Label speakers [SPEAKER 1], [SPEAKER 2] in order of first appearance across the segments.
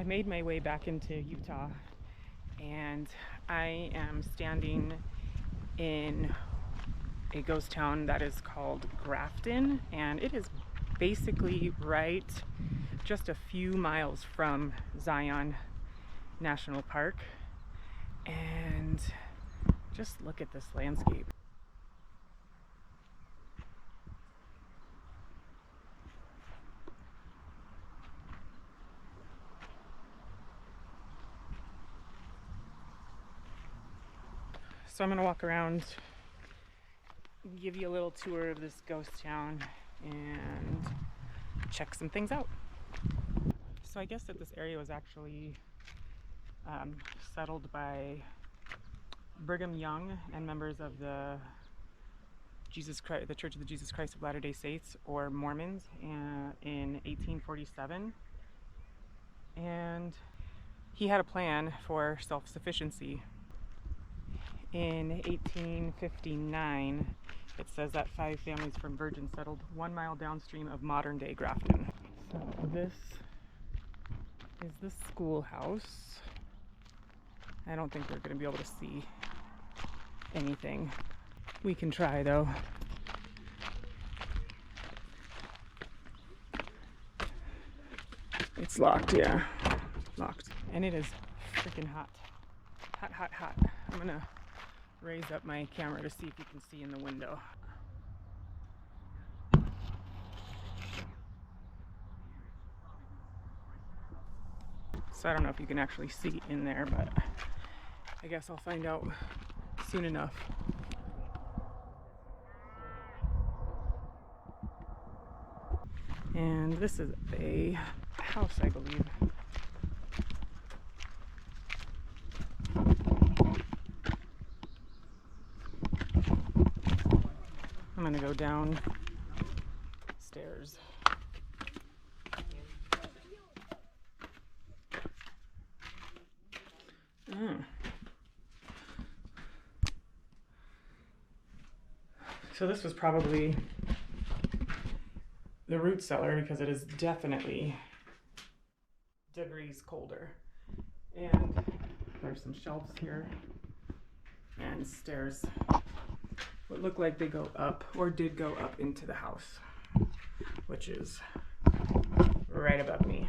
[SPEAKER 1] made my way back into Utah, and I am standing in a ghost town that is called Grafton, and it is basically right just a few miles from Zion National Park. And just look at this landscape. So I'm gonna walk around, give you a little tour of this ghost town and check some things out. So I guess that this area was actually settled by Brigham Young and members of the Church of the Jesus Christ of Latter-day Saints, or Mormons, in 1847. And he had a plan for self-sufficiency. In 1859, it says that 5 families from Virgin settled 1 mile downstream of modern-day Grafton. So this is the schoolhouse. I don't think we're going to be able to see anything. We can try though. It's locked, yeah. Locked. And it is freaking hot. Hot, hot, hot. I'm gonna raise up my camera to see if you can see in the window. So I don't know if you can actually see in there, but I guess I'll find out soon enough. And this is a house, I believe. I'm gonna go down stairs. So this was probably the root cellar, because it is definitely degrees colder. And there's some shelves here and stairs. What look like they go up, or did go up, into the house, which is right above me.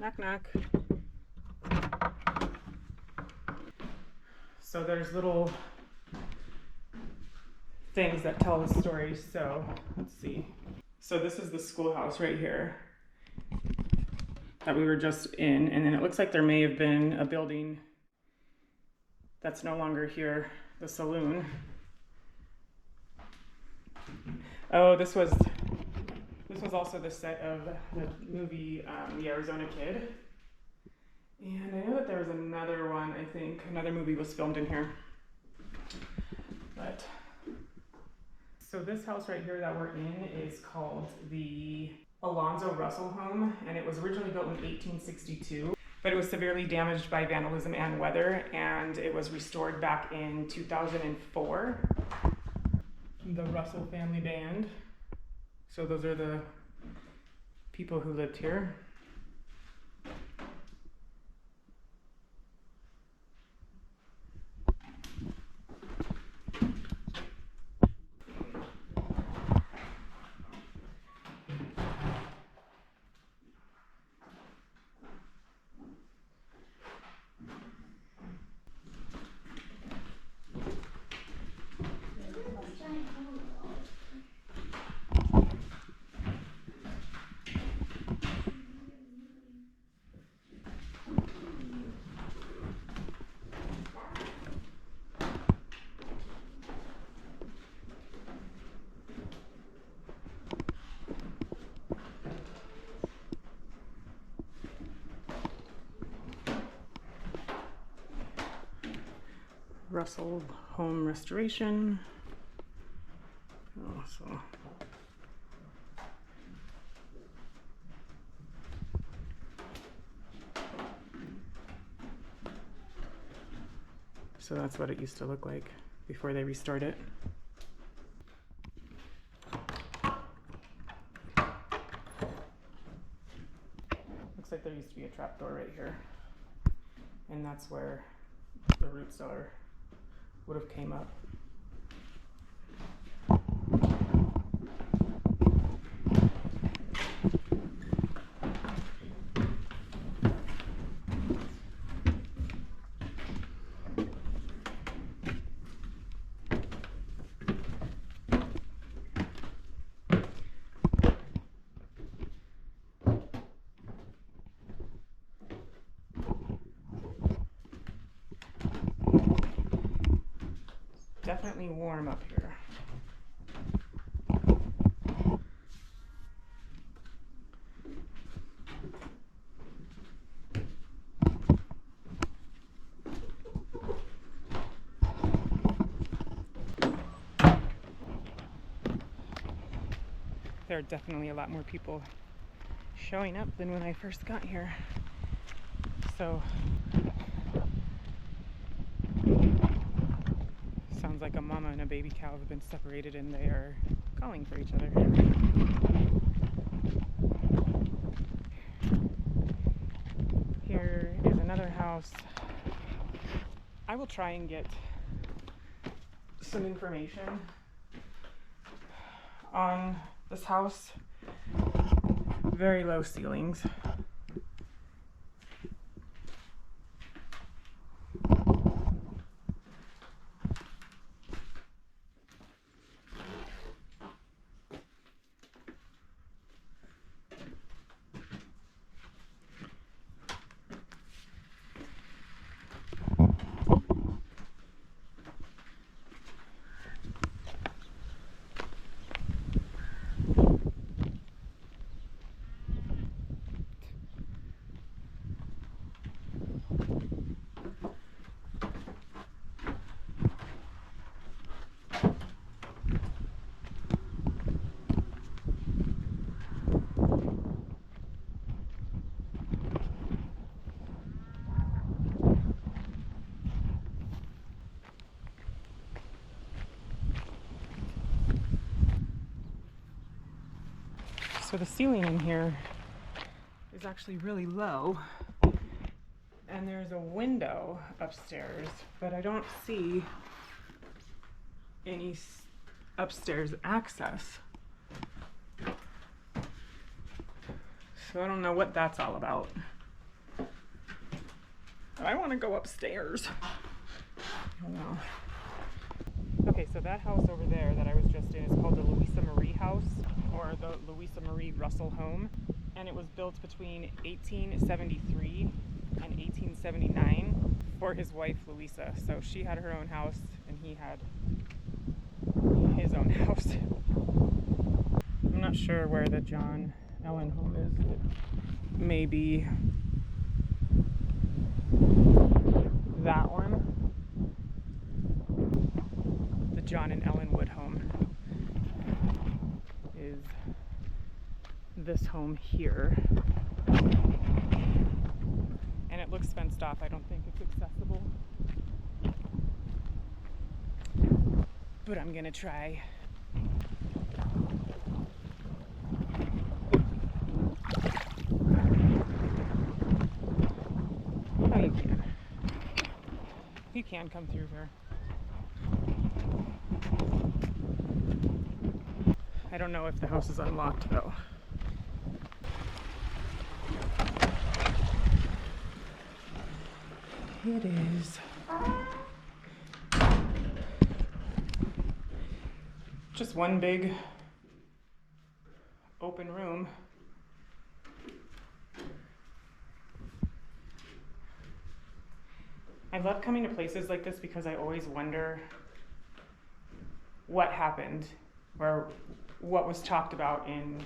[SPEAKER 1] Knock, knock. So there's little things that tell the story. So let's see. So this is the schoolhouse right here that we were just in. And then it looks like there may have been a building that's no longer here, the saloon. Oh, this was also the set of the movie, The Arizona Kid. And I know that there was another one, I think, another movie was filmed in here. But, so this house right here that we're in is called the Alonzo Russell home, and it was originally built in 1862, but it was severely damaged by vandalism and weather, and it was restored back in 2004. The Russell family band. So those are the people who lived here. Russell Home Restoration. So that's what it used to look like before they restored it. Looks like there used to be a trapdoor right here. And that's where the root cellar would have came up. Definitely warm up here. There are definitely a lot more people showing up than when I first got here. So sounds like a mama and a baby cow have been separated and they are calling for each other. Here is another house. I will try and get some information on this house. Very low ceilings. So the ceiling in here is actually really low, and there's a window upstairs, but I don't see any upstairs access. So I don't know what that's all about. But I want to go upstairs. I don't know. Okay, so that house over there that I was just in is called the Louisa Marie house, or the Louisa Marie Russell home, and it was built between 1873 and 1879 for his wife Louisa. So she had her own house and he had his own house. I'm not sure where the John Ellen home is. It may be that one. The John and Ellen Wood home is this home here. And it looks fenced off. I don't think it's accessible. But I'm gonna try. Oh, you can. You can come through here. I don't know if the house is unlocked though. It is. Just one big open room. I love coming to places like this because I always wonder what happened or what was talked about in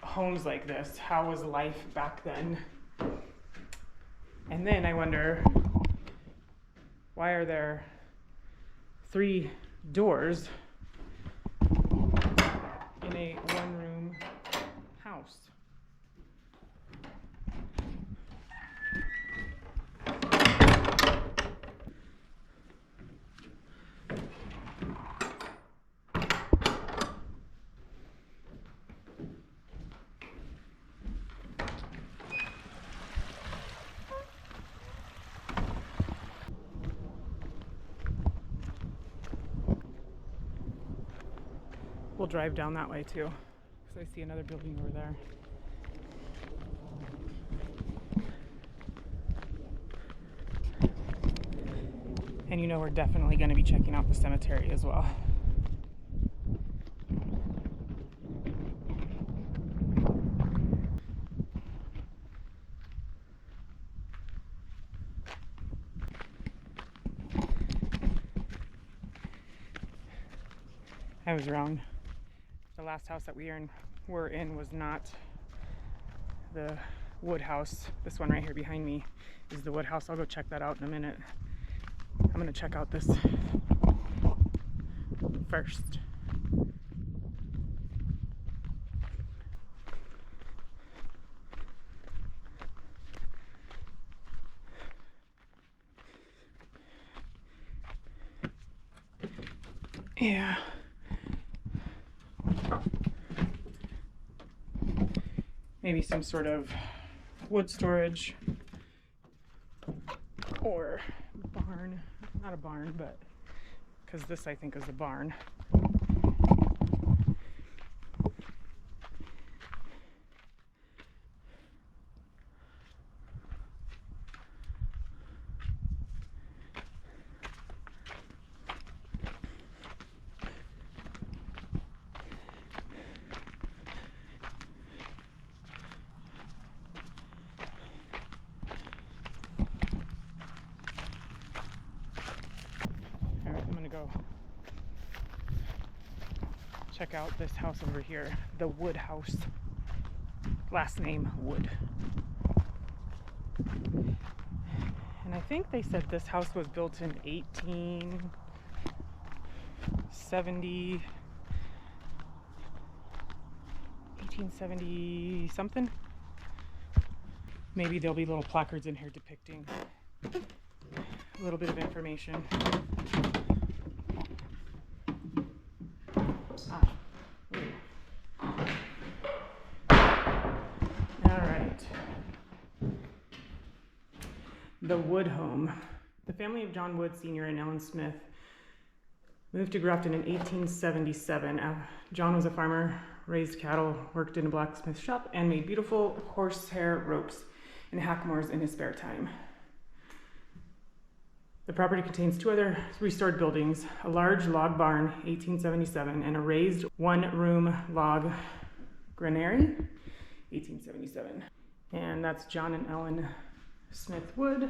[SPEAKER 1] homes like this. How was life back then? And then I wonder, why are there 3 doors in a one-room house? We'll drive down that way too, because I see another building over there. And you know we're definitely going to be checking out the cemetery as well. I was wrong. The last house that we were in was not the wood house. This one right here behind me is the wood house. I'll go check that out in a minute. I'm gonna check out this first. Yeah. Maybe some sort of wood storage or barn. Not a barn, but because this I think is a barn. Go check out this house over here, the Wood House. Last name Wood. And I think they said this house was built in 1870 something. Maybe there'll be little placards in here depicting a little bit of information. The Wood Home. The family of John Wood Sr. and Ellen Smith moved to Grafton in 1877. John was a farmer, raised cattle, worked in a blacksmith shop, and made beautiful horsehair ropes and hackmores in his spare time. The property contains two other restored buildings, a large log barn, 1877, and a raised one-room log granary, 1877. And that's John and Ellen Smith Wood.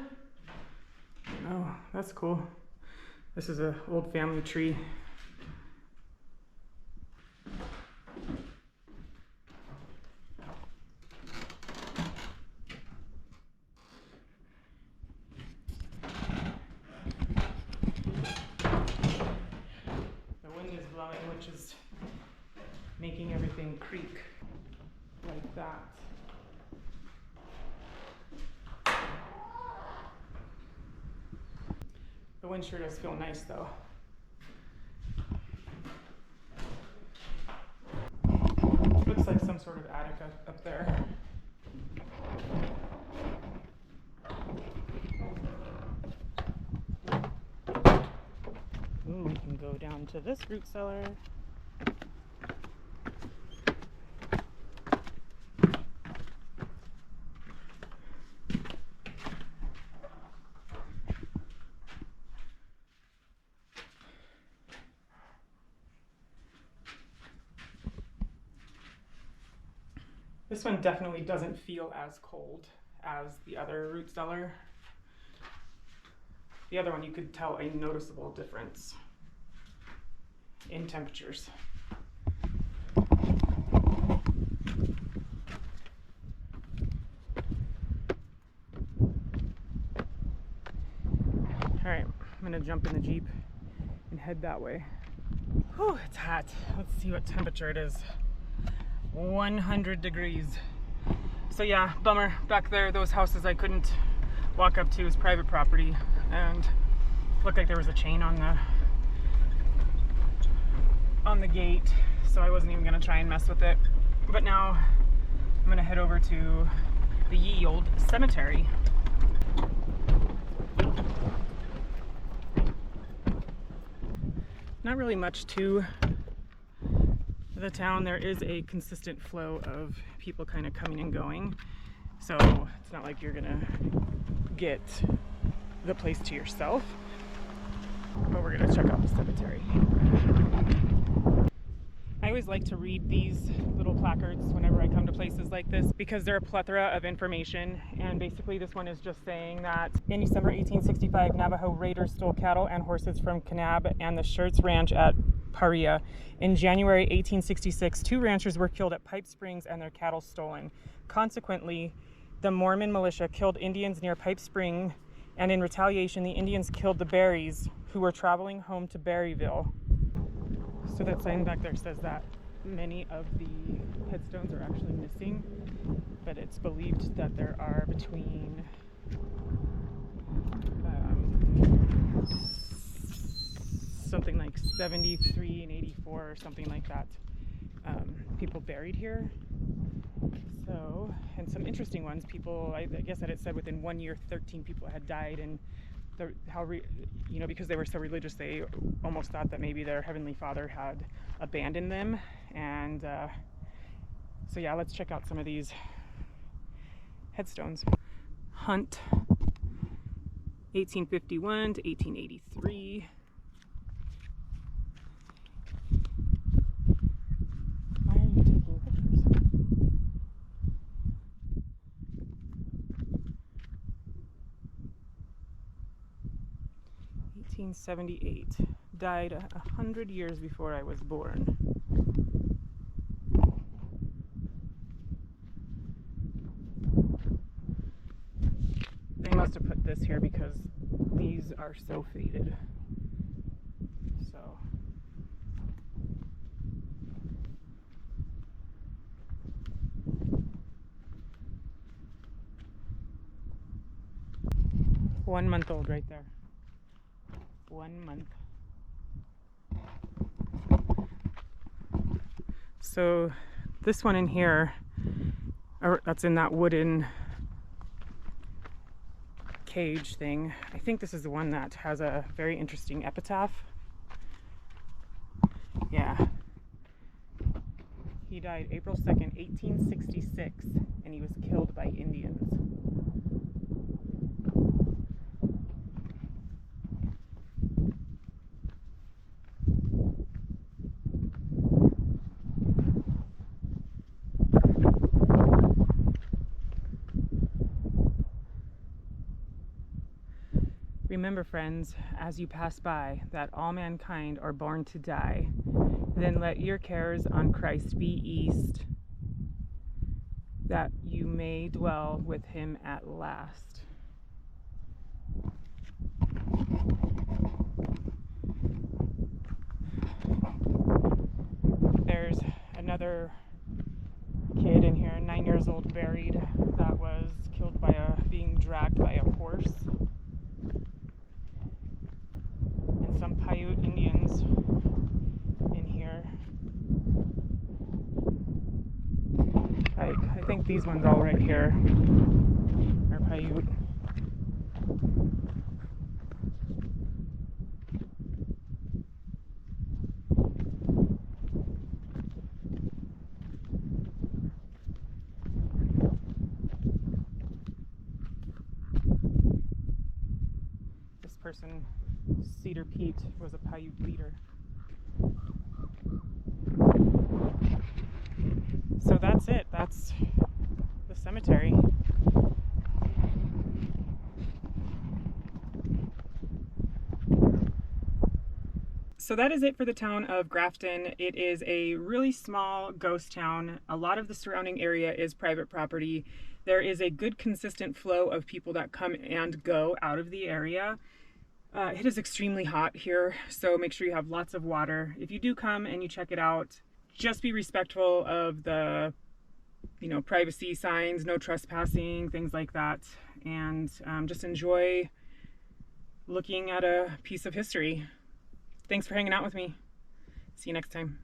[SPEAKER 1] Oh, that's cool. This is an old family tree. The wind is blowing, which is making everything creak like that. The wind sure does feel nice though. Looks like some sort of attic up there. Ooh, we can go down to this root cellar. This one definitely doesn't feel as cold as the other root cellar. The other one, you could tell a noticeable difference in temperatures. All right, I'm gonna jump in the Jeep and head that way. Whew, it's hot. Let's see what temperature it is. 100 degrees. So yeah, bummer. Back there, those houses I couldn't walk up to is private property, and looked like there was a chain on the gate, so I wasn't even gonna try and mess with it. But now I'm gonna head over to the ye old cemetery. Not really much to The town, there is a consistent flow of people kind of coming and going, so it's not like you're gonna get the place to yourself, but we're gonna check out the cemetery. I always like to read these little placards whenever I come to places like this because they're a plethora of information, and basically this one is just saying that in December 1865, Navajo raiders stole cattle and horses from Kanab and the Schertz Ranch at Paria. In January 1866, 2 ranchers were killed at Pipe Springs and their cattle stolen. Consequently, the Mormon militia killed Indians near Pipe Spring, and in retaliation, the Indians killed the Berries, who were traveling home to Berryville. So that sign back there says that many of the headstones are actually missing, but it's believed that there are between something like 73 and 84 or something like that people buried here. So, and some interesting ones, people, I guess that it said within 1 year 13 people had died, and because they were so religious, they almost thought that maybe their Heavenly Father had abandoned them. And so yeah, let's check out some of these headstones. Hunt, 1851 to 1883. Why are you taking pictures? 1878. Died 100 years before I was born. They must have put this here because these are so faded. So one-month-old right there. 1 month. So this one in here, that's in that wooden cage thing. I think this is the one that has a very interesting epitaph. Yeah. He died April 2nd, 1866, and he was killed by Indians. Remember, friends, as you pass by, that all mankind are born to die. Then let your cares on Christ be eased, that you may dwell with him at last. There's another kid in here, 9 years old, buried, that was killed by being dragged by a horse. And some Paiute Indians in here. I think these ones all right here are Paiute. This person, Cedar Pete, was a Paiute leader. So that's it. That's the cemetery. So that is it for the town of Grafton. It is a really small ghost town. A lot of the surrounding area is private property. There is a good consistent flow of people that come and go out of the area. It is extremely hot here, so make sure you have lots of water. If you do come and you check it out, just be respectful of the, privacy signs, no trespassing, things like that, and just enjoy looking at a piece of history. Thanks for hanging out with me. See you next time.